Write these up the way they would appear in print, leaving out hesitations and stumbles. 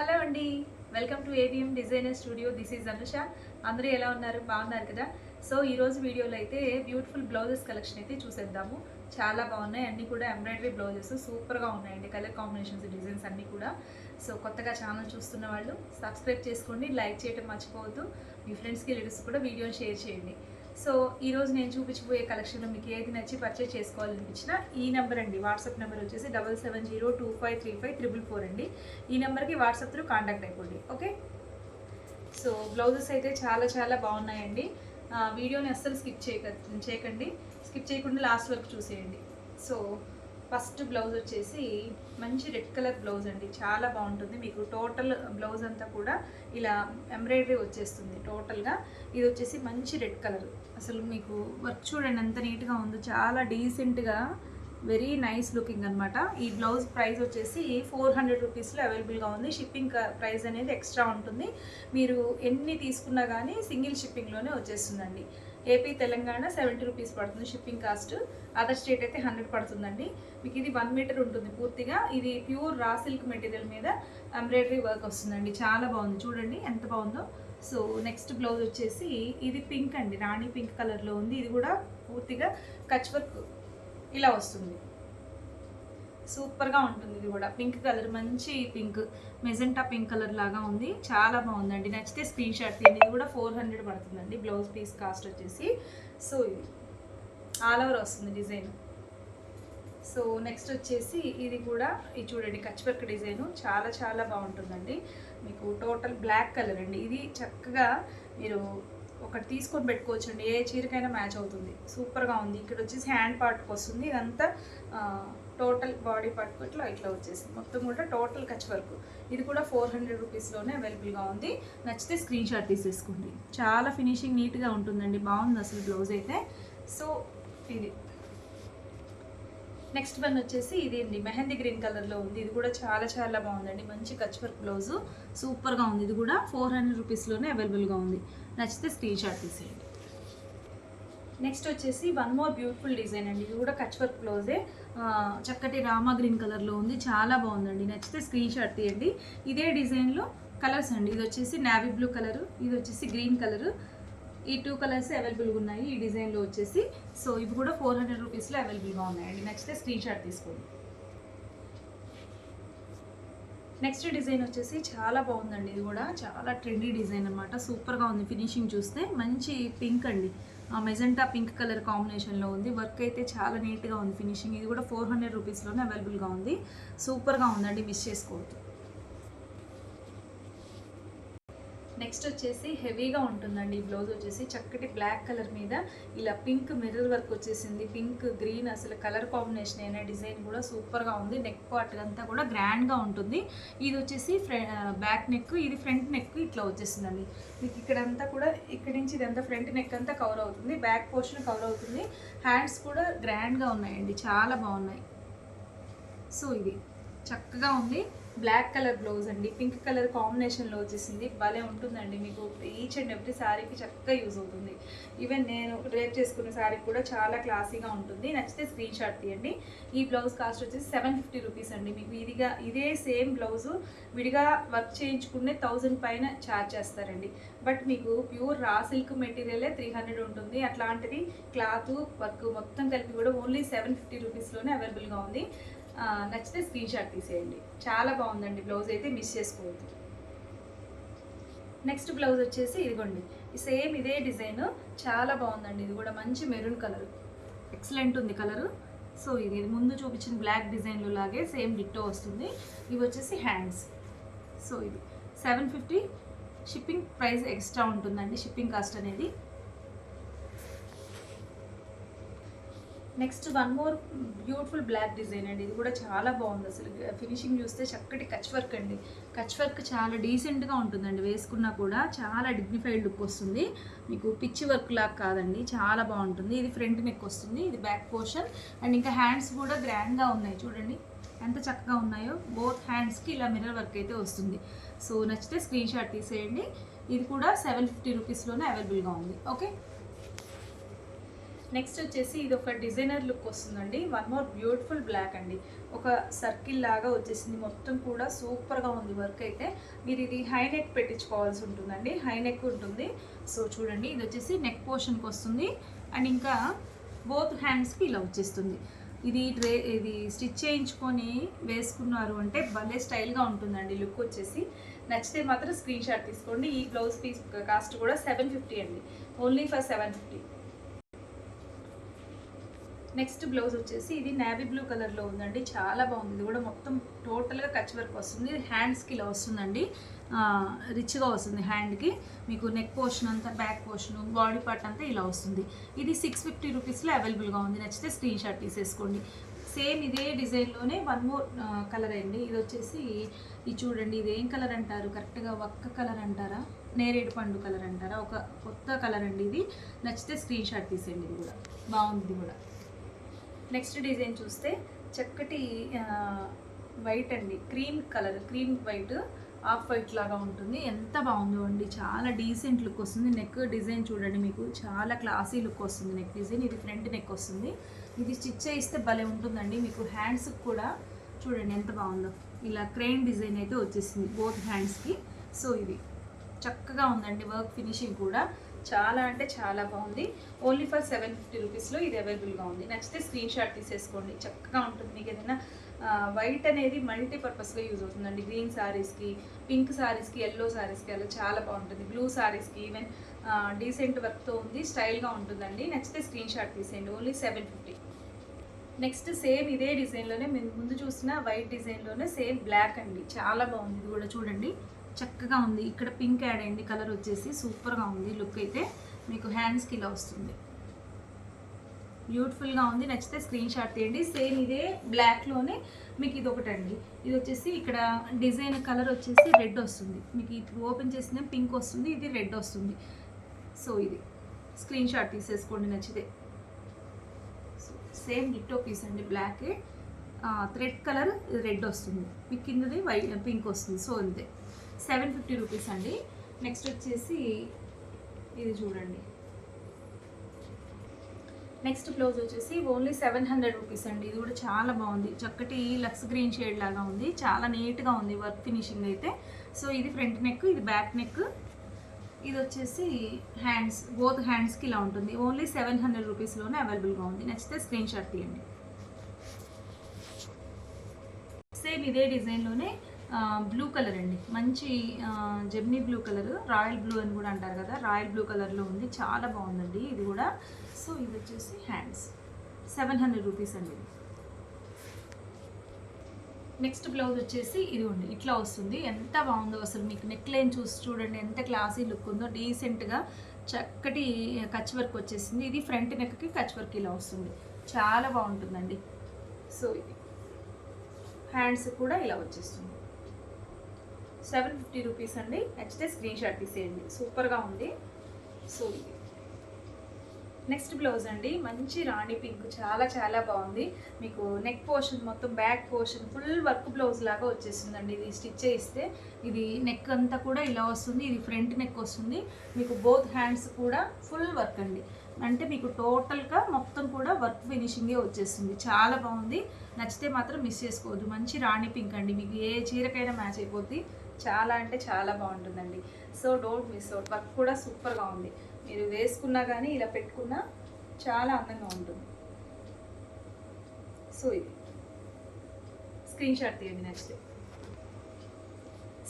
Hello అండి, welcome to ABM designer studio. This is Anusha. అందరూ ఎలా ఉన్నారు? బాగున్నారు కదా? సో ఈరోజు వీడియోలో అయితే బ్యూటిఫుల్ బ్లౌజెస్ కలెక్షన్ అయితే చూసేద్దాము. చాలా బాగున్నాయి, అన్నీ కూడా ఎంబ్రాయిడరీ బ్లౌజెస్ సూపర్గా ఉన్నాయండి. కలర్ కాంబినేషన్స్, డిజైన్స్ అన్నీ కూడా. సో కొత్తగా ఛానల్ చూస్తున్న వాళ్ళు సబ్స్క్రైబ్ చేసుకోండి, లైక్ చేయడం మర్చిపోవద్దు. మీ ఫ్రెండ్స్కి లీడర్స్ కూడా వీడియోని షేర్ చేయండి. సో ఈరోజు నేను చూపించబోయే కలెక్షన్లో మీకు ఏది నచ్చి పర్చేస్ చేసుకోవాలనిపించినా ఈ నెంబర్ అండి, వాట్సాప్ నెంబర్ వచ్చేసి 7702535444 అండి. ఈ నెంబర్కి వాట్సాప్ త్రూ కాంటాక్ట్ అయిపోండి. ఓకే, సో బ్లౌజెస్ అయితే చాలా బాగున్నాయండి. వీడియోని అస్సలు చేయకండి, స్కిప్ చేయకుండా లాస్ట్ వరకు చూసేయండి. సో ఫస్ట్ బ్లౌజ్ వచ్చేసి మంచి రెడ్ కలర్ బ్లౌజ్ అండి, చాలా బాగుంటుంది. మీకు టోటల్ బ్లౌజ్ అంతా కూడా ఇలా ఎంబ్రాయిడరీ వచ్చేస్తుంది టోటల్గా. ఇది వచ్చేసి మంచి రెడ్ కలర్. అసలు మీకు వర్క్ చూడండి ఎంత నీట్గా ఉందో, చాలా డీసెంట్గా, వెరీ నైస్ లుకింగ్ అనమాట. ఈ బ్లౌజ్ ప్రైస్ వచ్చేసి 400 రూపీస్లో అవైలబుల్గా ఉంది. షిప్పింగ్ ప్రైస్ అనేది ఎక్స్ట్రా ఉంటుంది. మీరు ఎన్ని తీసుకున్నా కానీ సింగిల్ షిప్పింగ్లోనే వచ్చేస్తుందండి. ఏపీ తెలంగాణ 70 రూపీస్ పడుతుంది షిప్పింగ్ కాస్ట్. అదర్ స్టేట్ అయితే 100 పడుతుందండి. మీకు ఇది 1 మీటర్ ఉంటుంది పూర్తిగా. ఇది ప్యూర్ రా సిల్క్ మెటీరియల్ మీద ఎంబ్రాయిడరీ వర్క్ వస్తుందండి. చాలా బాగుంది, చూడండి ఎంత బాగుందో. సో నెక్స్ట్ బ్లౌజ్ వచ్చేసి ఇది పింక్ అండి, రాణి పింక్ కలర్లో ఉంది. ఇది కూడా పూర్తిగా కచ్ వర్క్ ఇలా వస్తుంది, సూపర్గా ఉంటుంది. ఇది కూడా పింక్ కలర్, మంచి పింక్, మెజెంటా పింక్ కలర్ లాగా ఉంది. చాలా బాగుందండి, నచ్చితే స్క్రీన్ షాట్ తీయండి. ఇది కూడా 400 పడుతుందండి బ్లౌజ్ పీస్ కాస్ట్ వచ్చేసి. సో ఇది ఆల్ ఓవర్ వస్తుంది డిజైన్. సో నెక్స్ట్ వచ్చేసి ఇది కూడా ఇది చూడండి, కచ్ వర్క్ డిజైను చాలా బాగుంటుందండి. మీకు టోటల్ బ్లాక్ కలర్ అండి. ఇది చక్కగా మీరు ఒకటి తీసుకొని పెట్టుకోవచ్చండి, ఏ చీరకైనా మ్యాచ్ అవుతుంది. సూపర్గా ఉంది. ఇక్కడ వచ్చేసి హ్యాండ్ పార్ట్కి వస్తుంది, ఇదంతా టోటల్ బాడీ పార్ట్ ఇట్లా వచ్చేసింది. మొత్తం కూడా టోటల్ కచ్ వర్క్. ఇది కూడా 400 రూపీస్లోనే అవైలబుల్గా ఉంది. నచ్చితే స్క్రీన్ షాట్ తీసేసుకోండి. చాలా ఫినిషింగ్ నీట్గా ఉంటుందండి, బాగుంది అసలు బ్లౌజ్ అయితే. సో ఇది నెక్స్ట్ వన్ వచ్చేసి ఇది అండి, మెహందీ గ్రీన్ కలర్లో ఉంది. ఇది కూడా చాలా బాగుందండి, మంచి కచ్ వర్క్ బ్లౌజు, సూపర్గా ఉంది. ఇది కూడా 400 రూపీస్లోనే అవైలబుల్గా ఉంది. నచ్చితే స్క్రీన్ షాట్ తీసేయండి. నెక్స్ట్ వచ్చేసి వన్ మోర్ బ్యూటిఫుల్ డిజైన్ అండి. ఇది కూడా కచ్ వర్క్ బ్లౌజే, చక్కటి రామా గ్రీన్ కలర్లో ఉంది. చాలా బాగుందండి, నచ్చితే స్క్రీన్ షాట్ తీయండి. ఇదే డిజైన్లో కలర్స్ అండి. ఇది వచ్చేసి నావీ బ్లూ కలరు, ఇది వచ్చేసి గ్రీన్ కలరు. ఈ 2 కలర్స్ అవైలబుల్గా ఉన్నాయి ఈ డిజైన్లో వచ్చేసి. సో ఇవి కూడా 400 రూపీస్లో అవైలబుల్గా ఉన్నాయండి. నచ్చితే స్క్రీన్ షాట్ తీసుకోండి. నెక్స్ట్ డిజైన్ వచ్చేసి చాలా బాగుందండి. ఇది కూడా చాలా ట్రెండీ డిజైన్ అనమాట, సూపర్గా ఉంది. ఫినిషింగ్ చూస్తే మంచి పింక్ అండి, మెజెంటా పింక్ కలర్ కాంబినేషన్లో ఉంది. వర్క్ అయితే చాలా నీట్గా ఉంది ఫినిషింగ్. ఇది కూడా 400 రూపీస్లోనే అవైలబుల్గా ఉంది. సూపర్గా ఉందండి, మిస్ చేసుకోవద్దు. నెక్స్ట్ వచ్చేసి హెవీగా ఉంటుందండి ఈ బ్లౌజ్ వచ్చేసి, చక్కటి బ్లాక్ కలర్ మీద ఇలా పింక్ మిర్రర్ వర్క్ వచ్చేసింది. పింక్ గ్రీన్, అసలు కలర్ కాంబినేషన్ అయినా డిజైన్ కూడా సూపర్గా ఉంది. నెక్ పార్ట్ అంతా కూడా గ్రాండ్గా ఉంటుంది. ఇది వచ్చేసి బ్యాక్ నెక్, ఇది ఫ్రంట్ నెక్ ఇట్లా వచ్చేసిందండి. మీకు ఇక్కడంతా కూడా ఇక్కడి నుంచి ఇదంతా ఫ్రంట్ నెక్ అంతా కవర్ అవుతుంది, బ్యాక్ పోర్షన్ కవర్ అవుతుంది. హ్యాండ్స్ కూడా గ్రాండ్గా ఉన్నాయండి, చాలా బాగున్నాయి. సో ఇది చక్కగా ఉంది. బ్లాక్ కలర్ బ్లౌజ్ అండి, పింక్ కలర్ కాంబినేషన్లో వచ్చేసింది. భలే ఉంటుందండి, మీకు ఈచ్ అండ్ ఎవ్రీ శారీకి చక్కగా యూజ్ అవుతుంది. ఈవెన్ నేను రేట్ చేసుకున్న శారీ కూడా చాలా క్లాసీగా ఉంటుంది. నచ్చితే స్క్రీన్ షాట్ తీయండి. ఈ బ్లౌజ్ కాస్ట్ వచ్చేసి 750 రూపీస్ అండి. మీకు ఇదే సేమ్ బ్లౌజు విడిగా వర్క్ చేయించుకునే 1000 పైన ఛార్జ్ చేస్తారండి. బట్ మీకు ప్యూర్ రా సిల్క్ మెటీరియలే 300 ఉంటుంది. అట్లాంటిది క్లాత్ వర్క్ మొత్తం కలిపి కూడా ఓన్లీ 750 రూపీస్లోనే అవైలబుల్గా ఉంది. నచ్చితే స్క్రీన్ షాట్ తీసేయండి. చాలా బాగుందండి బ్లౌజ్ అయితే, మిస్ చేసుకోవద్దు. నెక్స్ట్ బ్లౌజ్ వచ్చేసి ఇదిగోండి, సేమ్ ఇదే డిజైన్, చాలా బాగుందండి. ఇది కూడా మంచి మెరూన్ కలర్, ఎక్సలెంట్ ఉంది కలరు. సో ఇది ముందు చూపించిన బ్లాక్ డిజైన్లో లాగే సేమ్ డిట్టో వస్తుంది. ఇవి వచ్చేసి హ్యాండ్స్. సో ఇది 750, షిప్పింగ్ ప్రైస్ ఎక్స్ట్రా ఉంటుందండి, షిప్పింగ్ కాస్ట్ అనేది. Next one more beautiful black design అండి. ఇది కూడా చాలా బాగుంది, అసలు ఫినిషింగ్ చూస్తే చక్కటి కచ్ వర్క్ అండి. కచ్ వర్క్ చాలా డీసెంట్గా ఉంటుందండి, వేసుకున్నా కూడా చాలా డిగ్నిఫైడ్ లుక్ వస్తుంది. మీకు పిచ్చి వర్క్ లాగా కాదండి, చాలా బాగుంటుంది. ఇది ఫ్రంట్ నెక్ వస్తుంది, ఇది బ్యాక్ పోర్షన్. అండ్ ఇంకా హ్యాండ్స్ కూడా గ్రాండ్గా ఉన్నాయి, చూడండి ఎంత చక్కగా ఉన్నాయో. బోత్ హ్యాండ్స్కి ఇలా మిర్రర్ వర్క్ అయితే వస్తుంది. సో నచ్చితే స్క్రీన్ షాట్ తీసేయండి. ఇది కూడా 750 రూపీస్లోనే అవైలబుల్గా ఉంది. ఓకే, నెక్స్ట్ వచ్చేసి ఇది ఒక డిజైనర్ లుక్ వస్తుందండి. వన్ మోర్ బ్యూటిఫుల్ బ్లాక్ అండి. ఒక సర్కిల్ లాగా వచ్చేసింది, మొత్తం కూడా సూపర్గా ఉంది వర్క్ అయితే. మీరు ఇది హై నెక్ పెట్టించుకోవాల్సి ఉంటుందండి, హై నెక్ ఉంటుంది. సో చూడండి, ఇది వచ్చేసి నెక్ పోర్షన్కి వస్తుంది అండ్ ఇంకా బోత్ హ్యాండ్స్కి ఇలా వచ్చేస్తుంది. ఇది స్టిచ్ చేయించుకొని వేసుకున్నారు అంటే భలే స్టైల్గా ఉంటుందండి లుక్ వచ్చేసి. నచ్చితే మాత్రం స్క్రీన్ షాట్ తీసుకోండి. ఈ బ్లౌజ్ పీస్ కాస్ట్ కూడా 750 అండి, ఓన్లీ ఫర్ 750. నెక్స్ట్ బ్లౌజ్ వచ్చేసి ఇది నేవీ బ్లూ కలర్లో ఉందండి, చాలా బాగుంది. ఇది కూడా మొత్తం టోటల్గా కచ్ వర్క్ వస్తుంది. హ్యాండ్స్కి ఇలా వస్తుందండి, రిచ్గా వస్తుంది హ్యాండ్కి. మీకు నెక్ పోర్షన్ అంతా, బ్యాక్ పోర్షన్, బాడీ పార్ట్ అంతా ఇలా వస్తుంది. ఇది 650 రూపీస్లో అవైలబుల్గా ఉంది. నచ్చితే స్క్రీన్ షాట్ తీసేసుకోండి. సేమ్ ఇదే డిజైన్లోనే వన్ మోర్ కలర్ అండి. ఇది వచ్చేసి ఇది చూడండి, ఇది ఏం కలర్ అంటారు కరెక్ట్గా, ఒక్క కలర్ అంటారా, నేరేడు పండు కలర్ అంటారా, ఒక కొత్త కలర్ అండి ఇది. నచ్చితే స్క్రీన్ షాట్ తీసేయండి. ఇది కూడా బాగుంది. ఇది కూడా నెక్స్ట్ డిజైన్ చూస్తే చక్కటి వైట్ అండి, cream colour, cream white, off white లాగా ఉంటుంది. ఎంత బాగుందో అండి, చాలా డీసెంట్ లుక్ వస్తుంది. నెక్ డిజైన్ చూడండి, మీకు చాలా క్లాసీ లుక్ వస్తుంది నెక్ డిజైన్. ఇది ఫ్రంట్ నెక్ వస్తుంది. ఇది స్టిచ్ చేయిస్తే భలే ఉంటుందండి. మీకు హ్యాండ్స్కి కూడా చూడండి ఎంత బాగుందో, ఇలా క్రెయిన్ డిజైన్ అయితే వచ్చేసింది బోత్ హ్యాండ్స్కి. సో ఇది చక్కగా ఉందండి, వర్క్ ఫినిషింగ్ కూడా చాలా అంటే చాలా బాగుంది. ఓన్లీ ఫర్ 750 రూపీస్లో ఇది అవైలబుల్గా ఉంది. నచ్చితే స్క్రీన్ షాట్ తీసేసుకోండి. చక్కగా ఉంటుంది. మీకు ఏదైనా వైట్ అనేది మల్టీపర్పస్గా యూజ్ అవుతుందండి. గ్రీన్ శారీస్కి, పింక్ శారీస్కి, ఎల్లో శారీస్కి అలా చాలా బాగుంటుంది. బ్లూ శారీస్కి ఈవెన్ డీసెంట్ వర్క్తో ఉంది, స్టైల్గా ఉంటుందండి. నచ్చితే స్క్రీన్ షాట్ తీసేయండి. ఓన్లీ 750. నెక్స్ట్ సేమ్ ఇదే డిజైన్లోనే మీరు ముందు చూసిన వైట్ డిజైన్లోనే సేమ్ బ్లాక్ అండి, చాలా బాగుంది. ఇది కూడా చూడండి చక్కగా ఉంది. ఇక్కడ పింక్ యాడ్ అయింది, కలర్ వచ్చేసి సూపర్గా ఉంది. లుక్ అయితే మీకు హ్యాండ్స్కి ఇలా వస్తుంది, బ్యూటిఫుల్గా ఉంది. నచ్చితే స్క్రీన్ షాట్ తీయండి. సేమ్ ఇదే బ్లాక్లోనే మీకు ఇది ఒకటండి. ఇది వచ్చేసి ఇక్కడ డిజైన్ కలర్ వచ్చేసి రెడ్ వస్తుంది. మీకు ఇది ఓపెన్ చేసిన పింక్ వస్తుంది, ఇది రెడ్ వస్తుంది. సో ఇది స్క్రీన్ షాట్ తీసేసుకోండి నచ్చితే. సేమ్ డిట్టో పీస్ అండి, బ్లాక్ థ్రెడ్ కలర్ రెడ్ వస్తుంది, మీకు కిందది వైట్ పింక్ వస్తుంది. సో అంతే, 750 రూపీస్ అండి. నెక్స్ట్ వచ్చేసి ఇది చూడండి, నెక్స్ట్ బ్లౌజ్ వచ్చేసి ఓన్లీ 700 రూపీస్ అండి. ఇది కూడా చాలా బాగుంది, చక్కటి లక్స్ గ్రీన్ షేడ్ లాగా ఉంది, చాలా నీట్గా ఉంది వర్క్ ఫినిషింగ్ అయితే. సో ఇది ఫ్రంట్ నెక్, ఇది బ్యాక్ నెక్, ఇది వచ్చేసి హ్యాండ్స్, బోత్ హ్యాండ్స్కి ఇలా ఉంటుంది. ఓన్లీ 700 రూపీస్లోనే అవైలబుల్గా ఉంది. నచ్చితే స్క్రీన్ షాట్ తీయండి. సేమ్ ఇదే డిజైన్లోనే బ్లూ కలర్ అండి, మంచి Gemini blue colour, royal blue అని కూడా అంటారు కదా, రాయల్ బ్లూ కలర్లో ఉంది, చాలా బాగుందండి ఇది కూడా. సో ఇది వచ్చేసి హ్యాండ్స్, 700 రూపీస్ అండి. నెక్స్ట్ బ్లౌజ్ వచ్చేసి ఇది ఉంది, ఇట్లా వస్తుంది. ఎంత బాగుందో అసలు, మీకు నెక్ లైన్ చూడండి ఎంత క్లాసీ లుక్ ఉందో, డీసెంట్గా చక్కటి కచ్ వర్క్ వచ్చేసింది. ఇది ఫ్రంట్ నెక్కి కచ్ వర్క్ ఇలా వస్తుంది, చాలా బాగుంటుందండి. సో ఇది హ్యాండ్స్ కూడా ఇలా వచ్చేస్తుంది. 750 రూపీస్ అండి. నచ్చితే స్క్రీన్ షాట్ తీసేయండి, సూపర్గా ఉంది. సో ఇది నెక్స్ట్ బ్లౌజ్ అండి, మంచి రాణి పింక్, చాలా చాలా బాగుంది. మీకు నెక్ పోర్షన్ మొత్తం, back portion full work blouse లాగా వచ్చేస్తుందండి. ఇది స్టిచ్ చేస్తే ఇది నెక్ అంతా కూడా ఇలా వస్తుంది, ఇది ఫ్రంట్ నెక్ వస్తుంది. మీకు బోత్ హ్యాండ్స్ కూడా ఫుల్ వర్క్ అండి, అంటే మీకు టోటల్గా మొత్తం కూడా వర్క్ ఫినిషింగే వచ్చేస్తుంది, చాలా బాగుంది. నచ్చితే మాత్రం మిస్ చేసుకోవద్దు. మంచి రాణి పింక్ అండి, మీకు ఏ చీరకైనా మ్యాచ్ అయిపోద్ది, చాలా అంటే చాలా బాగుంటుందండి. So don't miss out. Work కూడా సూపర్గా ఉంది, మీరు వేసుకున్నా కానీ ఇలా పెట్టుకున్నా చాలా అందంగా ఉంటుంది. సో ఇది స్క్రీన్ షాట్ తీయండి నచ్చితే.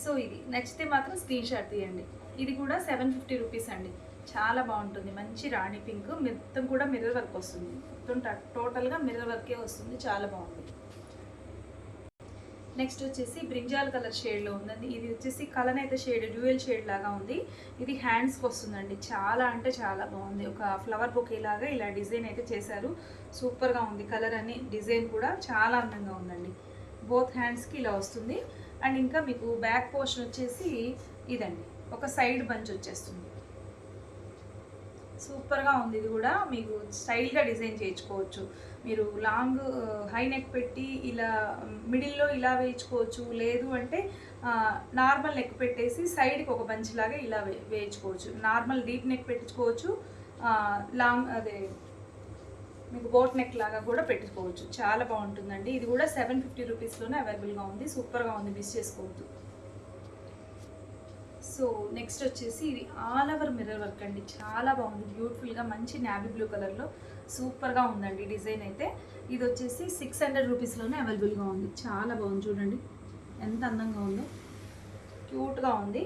సో ఇది నచ్చితే మాత్రం స్క్రీన్ షాట్ తీయండి. ఇది కూడా 750 రూపీస్ అండి, చాలా బాగుంటుంది. మంచి రాణి పింక్, మొత్తం కూడా మిర్రర్ వర్క్ వస్తుంది, మొత్తం టోటల్గా మిర్రర్ వర్కే వస్తుంది, చాలా బాగుంది. నెక్స్ట్ వచ్చేసి బ్రింజాల్ కలర్ షేడ్లో ఉందండి. ఇది వచ్చేసి కలనైతే షేడ్, డ్యూయల్ షేడ్ లాగా ఉంది. ఇది హ్యాండ్స్కి వస్తుందండి, చాలా అంటే చాలా బాగుంది. ఒక ఫ్లవర్ బొకే లాగా ఇలా డిజైన్ అయితే చేశారు, సూపర్గా ఉంది. కలర్ అని డిజైన్ కూడా చాలా అందంగా ఉందండి. బోత్ హ్యాండ్స్కి ఇలా వస్తుంది. అండ్ ఇంకా మీకు బ్యాక్ పోర్షన్ వచ్చేసి ఇదండి, ఒక సైడ్ బంచ్ వచ్చేస్తుంది, సూపర్గా ఉంది. ఇది కూడా మీకు స్టైల్గా డిజైన్ చేయించుకోవచ్చు. మీరు లాంగ్ హై నెక్ పెట్టి ఇలా మిడిల్లో ఇలా వేయించుకోవచ్చు, లేదు అంటే నార్మల్ నెక్ పెట్టేసి సైడ్కి ఒక బంచ్ లాగా ఇలా వేయించుకోవచ్చు. నార్మల్ డీప్ నెక్ పెట్టించుకోవచ్చు, లాంగ్ అదే మీకు బోట్ నెక్ లాగా కూడా పెట్టుకోవచ్చు, చాలా బాగుంటుందండి. ఇది కూడా 750 రూపీస్లోనే అవైలబుల్గా ఉంది, సూపర్గా ఉంది, మిస్ చేసుకోవద్దు. సో నెక్స్ట్ వచ్చేసి ఇది ఆల్ ఓవర్ మిర్రర్ వర్క్ అండి, చాలా బాగుంది, బ్యూటిఫుల్గా మంచి నావీ బ్లూ కలర్లో సూపర్గా ఉందండి డిజైన్ అయితే. ఇది వచ్చేసి 600 రూపీస్లోనే అవైలబుల్గా ఉంది, చాలా బాగుంది. చూడండి ఎంత అందంగా ఉందో, క్యూట్గా ఉంది.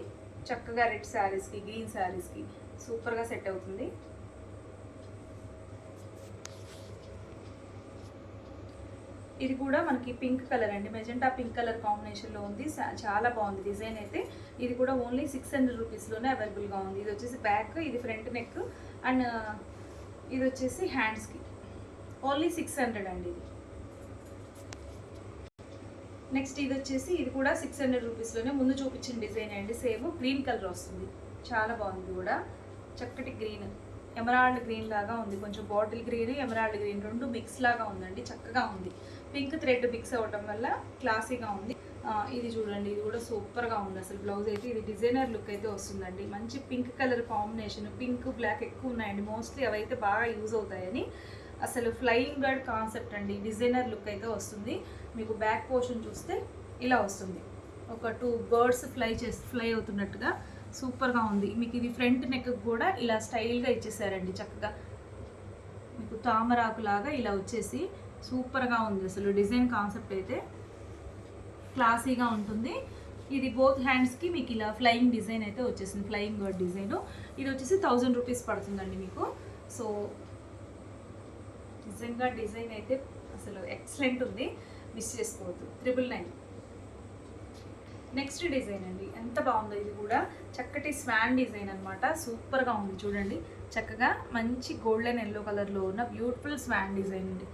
చక్కగా రెడ్ శారీస్కి, గ్రీన్ శారీస్కి సూపర్గా సెట్ అవుతుంది. ఇది కూడా మనకి పింక్ కలర్ అండి, మెజెంటా పింక్ కలర్ కాంబినేషన్లో ఉంది, చాలా బాగుంది డిజైన్ అయితే. ఇది కూడా ఓన్లీ 600 రూపీస్లోనే అవైలబుల్గా ఉంది. ఇది వచ్చేసి బ్యాక్, ఇది ఫ్రంట్ నెక్, అండ్ ఇది వచ్చేసి హ్యాండ్స్కి ఓన్లీ 600 అండి ఇది. నెక్స్ట్ ఇది వచ్చేసి ఇది కూడా 600 రూపీస్లోనే ముందు చూపించిన డిజైన్ అండి, సేమ్ గ్రీన్ కలర్ వస్తుంది, చాలా బాగుంది కూడా. చక్కటి గ్రీన్, ఎమరాల్డ్ గ్రీన్ లాగా ఉంది, కొంచెం బాటిల్ గ్రీన్ ఎమరాల్డ్ గ్రీన్ రెండు మిక్స్ లాగా ఉందండి, చక్కగా ఉంది. పింక్ థ్రెడ్ మిక్స్ అవ్వడం వల్ల క్లాసీగా ఉంది. ఇది చూడండి, ఇది కూడా సూపర్గా ఉంది అసలు. బ్లౌజ్ అయితే ఇది డిజైనర్ లుక్ అయితే వస్తుందండి, మంచి pink colour combination, pink black ఎక్కువ ఉన్నాయండి, మోస్ట్లీ అవైతే బాగా యూజ్ అవుతాయని. అసలు ఫ్లయింగ్ బర్డ్ కాన్సెప్ట్ అండి, డిజైనర్ లుక్ అయితే వస్తుంది. మీకు బ్యాక్ పోర్షన్ చూస్తే ఇలా వస్తుంది, ఒక 2 బర్డ్స్ ఫ్లై అవుతున్నట్టుగా సూపర్గా ఉంది. మీకు ఇది ఫ్రంట్ నెక్ కూడా ఇలా స్టైల్గా ఇచ్చేసారండి, చక్కగా మీకు తామరాకు లాగా ఇలా వచ్చేసి సూపర్గా ఉంది అసలు. డిజైన్ కాన్సెప్ట్ అయితే క్లాసీగా ఉంటుంది. ఇది బోత్ హ్యాండ్స్కి మీకు ఇలా ఫ్లయింగ్ డిజైన్ అయితే వచ్చేసింది, ఫ్లయింగ్ బర్డ్ డిజైన్. ఇది వచ్చేసి 1000 రూపీస్ పడుతుందండి మీకు. సో నిజంగా డిజైన్ అయితే అసలు ఎక్సలెంట్ ఉంది, మిస్ చేసుకోవద్దు. 999. నెక్స్ట్ డిజైన్ అండి, ఎంత బాగుందో ఇది కూడా, చక్కటి స్వాన్ డిజైన్ అనమాట, సూపర్గా ఉంది. చూడండి చక్కగా మంచి గోల్డెన్ ఎల్లో కలర్లో ఉన్న బ్యూటిఫుల్ స్వాన్ డిజైన్ అండి,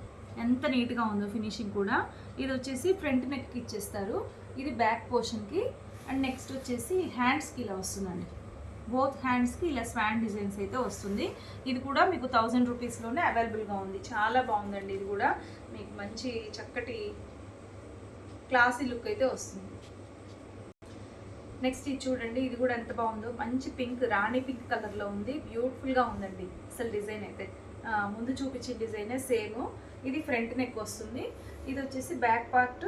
ఎంత నీట్గా ఉందో ఫినిషింగ్ కూడా. ఇది వచ్చేసి ఫ్రంట్ నెక్కి ఇచ్చేస్తారు, ఇది బ్యాక్ పోర్షన్కి. అండ్ నెక్స్ట్ వచ్చేసి హ్యాండ్స్కి ఇలా వస్తుందండి, బోత్ హ్యాండ్స్కి ఇలా స్వాన్ డిజైన్స్ అయితే వస్తుంది. ఇది కూడా మీకు 1000 రూపీస్లోనే అవైలబుల్గా ఉంది, చాలా బాగుందండి. ఇది కూడా మీకు మంచి చక్కటి క్లాసీ లుక్ అయితే వస్తుంది. నెక్స్ట్ ఇది చూడండి, ఇది కూడా ఎంత బాగుందో, మంచి పింక్, రాణి పింక్ కలర్లో ఉంది, బ్యూటిఫుల్గా ఉందండి అసలు. డిజైన్ అయితే ముందు చూపించే డిజైనే సేమ్. ఇది ఫ్రంట్ నెక్ వస్తుంది, ఇది వచ్చేసి బ్యాక్ పార్ట్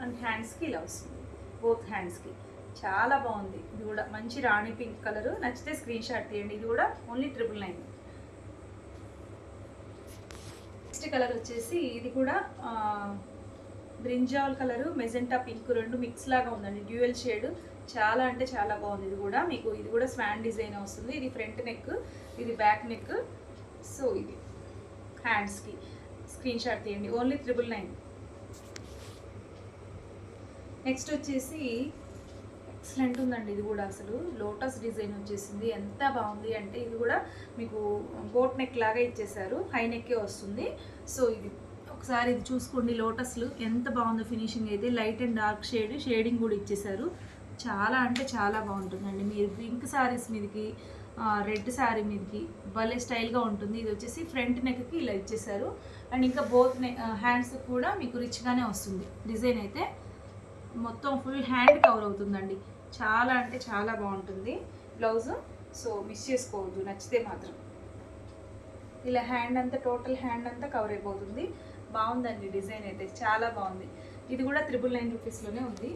అండ్ హ్యాండ్స్కి ఇలా వస్తుంది, బోత్ హ్యాండ్స్కి చాలా బాగుంది. ఇది కూడా మంచి రాణి పింక్ కలర్, నచ్చితే స్క్రీన్ షాట్ తీయండి. ఇది కూడా ఓన్లీ 999. నెక్స్ట్ కలర్ వచ్చేసి ఇది కూడా బ్రింజాల్ కలరు, మెజెంటా పింక్ రెండు మిక్స్ లాగా ఉందండి, డ్యూయల్ షేడ్, చాలా అంటే చాలా బాగుంది. ఇది కూడా మీకు, ఇది కూడా స్వాన్ డిజైన్ వస్తుంది. ఇది ఫ్రంట్ నెక్, ఇది బ్యాక్ నెక్. సో ఇది హ్యాండ్స్కి స్క్రీన్ షాట్ తీయండి, ఓన్లీ 999. నెక్స్ట్ వచ్చేసి ఎక్సలెంట్ ఉందండి, ఇది కూడా అసలు లోటస్ డిజైన్ వచ్చేసింది, ఎంత బాగుంది అంటే ఇది కూడా మీకు బోట్ నెక్ లాగా ఇచ్చేసారు, హై నెక్కే వస్తుంది. సో ఇది ఒకసారి ఇది చూసుకోండి, లోటస్లు ఎంత బాగుందో ఫినిషింగ్ అయితే, లైట్ అండ్ డార్క్ షేడింగ్ కూడా ఇచ్చేసారు, చాలా అంటే చాలా బాగుంటుందండి. మీరు పింక్ శారీస్ మీదకి, రెడ్ శారీ మీదకి భలే స్టైల్గా ఉంటుంది. ఇది వచ్చేసి ఫ్రంట్ నెక్కి ఇలా ఇచ్చేసారు, అండ్ ఇంకా బోత్ హ్యాండ్స్ కూడా మీకు రిచ్గానే వస్తుంది. డిజైన్ అయితే మొత్తం ఫుల్ హ్యాండ్ కవర్ అవుతుందండి, చాలా అంటే చాలా బాగుంటుంది బ్లౌజ్. సో మిస్ చేసుకోవద్దు, నచ్చితే మాత్రం. ఇలా హ్యాండ్ అంతా, టోటల్ హ్యాండ్ అంతా కవర్ అయిపోతుంది, బాగుందండి డిజైన్ అయితే, చాలా బాగుంది. ఇది కూడా 999 రూపీస్లోనే ఉంది.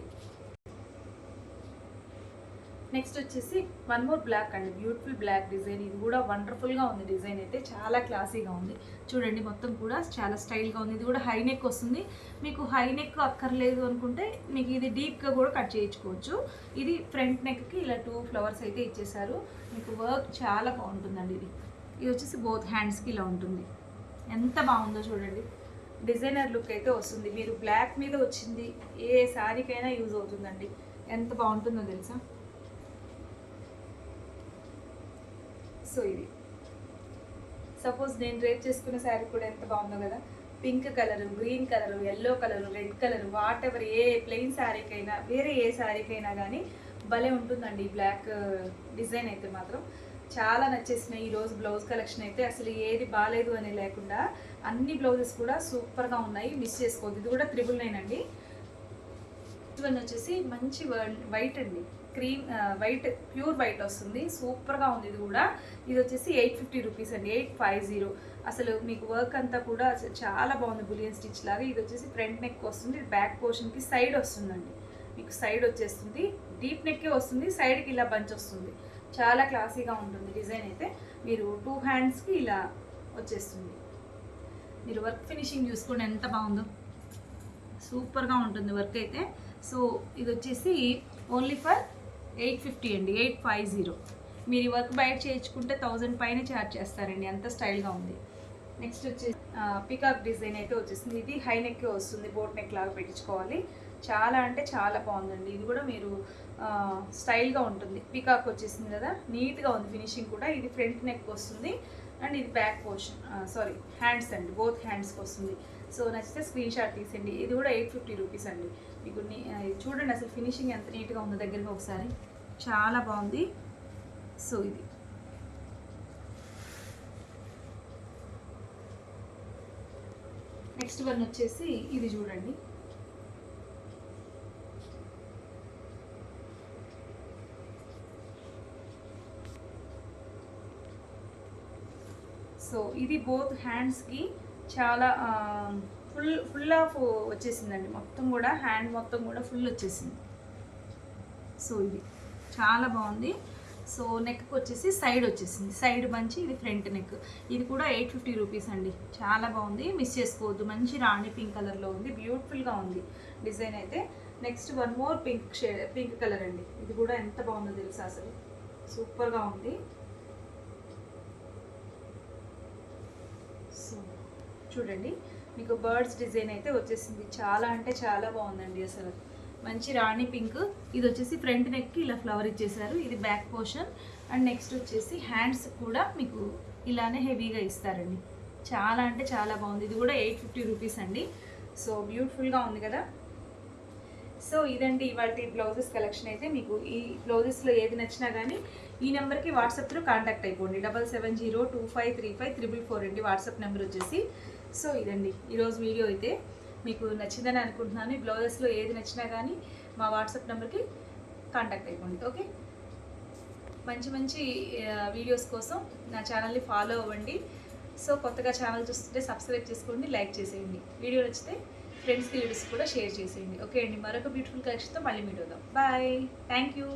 నెక్స్ట్ వచ్చేసి వన్ మోర్ బ్లాక్ అండి, బ్యూటిఫుల్ బ్లాక్ డిజైన్. ఇది కూడా వండర్ఫుల్గా ఉంది డిజైన్ అయితే, చాలా క్లాసీగా ఉంది. చూడండి మొత్తం కూడా చాలా స్టైల్గా ఉంది. ఇది కూడా హై నెక్ వస్తుంది. మీకు హై నెక్ అక్కర్లేదు అనుకుంటే మీకు ఇది డీప్గా కూడా కట్ చేయించుకోవచ్చు. ఇది ఫ్రంట్ నెక్కి ఇలా 2 ఫ్లవర్స్ అయితే ఇచ్చేసారు, మీకు వర్క్ చాలా బాగుంటుందండి. ఇది వచ్చేసి బోత్ హ్యాండ్స్కి ఇలా ఉంటుంది, ఎంత బాగుందో చూడండి. డిజైనర్ లుక్ అయితే వస్తుంది. మీరు బ్లాక్ మీద వచ్చింది ఏ శారీకైనా యూజ్ అవుతుందండి, ఎంత బాగుంటుందో తెలుసా. సో ఇది సపోజ్ నేను డ్రేప్ చేసుకున్న శారీ కూడా ఎంత బాగుందో కదా, pink colour, green colour, yellow colour, red colour, whatever, ఏ ప్లెయిన్ శారీకైనా, వేరే ఏ శారీకైనా కానీ భలే ఉంటుందండి ఈ బ్లాక్ డిజైన్ అయితే. మాత్రం చాలా నచ్చేసినాయి ఈరోజు బ్లౌజ్ కలెక్షన్ అయితే, అసలు ఏది బాగాలేదు అని లేకుండా అన్ని బ్లౌజెస్ కూడా సూపర్గా ఉన్నాయి, మిస్ చేసుకోవద్దు. ఇది కూడా 999 అండి. ఇవన్నీ వచ్చేసి మంచి వైట్ అండి, క్రీమ్ వైట్, ప్యూర్ వైట్ వస్తుంది, సూపర్గా ఉంది. ఇది కూడా ఇది వచ్చేసి 850 రూపీస్ అండి, 850. అసలు మీకు వర్క్ అంతా కూడా అసలు చాలా బాగుంది, బులియన్ స్టిచ్ లాగా. ఇది వచ్చేసి ఫ్రంట్ నెక్ వస్తుంది, ఇది బ్యాక్ పోర్షన్కి సైడ్ వస్తుందండి, మీకు సైడ్ వచ్చేస్తుంది, డీప్ నెక్కే వస్తుంది, సైడ్కి ఇలా బంచ్ వస్తుంది. చాలా క్లాసీగా ఉంటుంది డిజైన్ అయితే. మీరు 2 హ్యాండ్స్కి ఇలా వచ్చేస్తుంది. మీరు వర్క్ ఫినిషింగ్ చూసుకోండి ఎంత బాగుందో, సూపర్గా ఉంటుంది వర్క్ అయితే. సో ఇది వచ్చేసి ఓన్లీ ఫర్ 850 అండి, 850. మీరు ఈ వర్క్ బయట చేయించుకుంటే 1000 పైన ఛార్జ్ చేస్తారండి, అంత స్టైల్గా ఉంది. నెక్స్ట్ వచ్చేసి పికాక్ డిజైన్ అయితే వచ్చేసింది. ఇది హై నెక్ వస్తుంది, బోట్ నెక్ లాగా పెట్టించుకోవాలి. చాలా అంటే చాలా బాగుందండి. ఇది కూడా మీరు స్టైల్గా ఉంటుంది. పికాక్ వచ్చేసింది కదా, నీట్గా ఉంది ఫినిషింగ్ కూడా. ఇది ఫ్రంట్ నెక్ వస్తుంది అండ్ ఇది బ్యాక్ పోర్షన్, సారీ హ్యాండ్స్ అండి, బోత్ హ్యాండ్స్కి వస్తుంది. సో నచ్చితే స్క్రీన్ షాట్ తీసేయండి. ఇది కూడా 850 రూపీస్ అండి. మీకు చూడండి అసలు ఫినిషింగ్ ఎంత నీట్గా ఉందో, దగ్గరగా ఒకసారి చాలా బాగుంది. సో ఇది నెక్స్ట్ వన్ వచ్చేసి ఇది చూడండి. సో ఇది బోత్ హ్యాండ్స్కి చాలా ఫుల్ ఆఫ్ వచ్చేసిందండి, మొత్తం కూడా హ్యాండ్ మొత్తం కూడా ఫుల్ వచ్చేసింది. సో ఇది చాలా బాగుంది. సో నెక్కి వచ్చేసి సైడ్ వచ్చేసింది, సైడ్ బంచి, ఇది ఫ్రంట్ నెక్. ఇది కూడా 850 రూపీస్ అండి, చాలా బాగుంది, మిస్ చేసుకోవద్దు. మంచి రాణి పింక్ కలర్లో ఉంది, బ్యూటిఫుల్గా ఉంది డిజైన్ అయితే. Next one more pink colour అండి. ఇది కూడా ఎంత బాగుందో తెలుసా, అసలు సూపర్గా ఉంది. సో చూడండి, మీకు బర్డ్స్ డిజైన్ అయితే వచ్చేసింది. చాలా అంటే చాలా బాగుందండి అసలు, మంచి రాణి పింక్. ఇది వచ్చేసి ఫ్రంట్ నెక్కి ఇలా ఫ్లవర్ ఇచ్చేసారు, ఇది బ్యాక్ పోర్షన్. అండ్ నెక్స్ట్ వచ్చేసి హ్యాండ్స్ కూడా మీకు ఇలానే హెవీగా ఇస్తారండి. చాలా అంటే చాలా బాగుంది. ఇది కూడా 850 రూపీస్ అండి. సో బ్యూటిఫుల్గా ఉంది కదా. సో ఇదండి ఇవాళ బ్లౌజెస్ కలెక్షన్ అయితే. మీకు ఈ బ్లౌజెస్లో ఏది నచ్చినా కానీ ఈ నెంబర్కి వాట్సాప్లో కాంటాక్ట్ అయిపోండి. 7702535344 అండి వాట్సాప్ నెంబర్ వచ్చేసి. సో ఇదండి ఈరోజు వీడియో అయితే. మీకు నచ్చిందని అనుకుంటున్నాను. ఈ బ్లౌజెస్లో ఏది నచ్చినా కానీ మా వాట్సాప్ నెంబర్కి కాంటాక్ట్ అయిపోండి. ఓకే, మంచి మంచి వీడియోస్ కోసం నా ఛానల్ని ఫాలో అవ్వండి. సో కొత్తగా ఛానల్ చూస్తుంటే సబ్స్క్రైబ్ చేసుకోండి, లైక్ చేసేయండి. వీడియో నచ్చితే ఫ్రెండ్స్కి లీడర్స్ కూడా షేర్ చేసేయండి. ఓకే అండి, మరొక బ్యూటిఫుల్ కలెక్షన్తో మళ్ళీ మీట్ అవుదాం. Bye, thank you.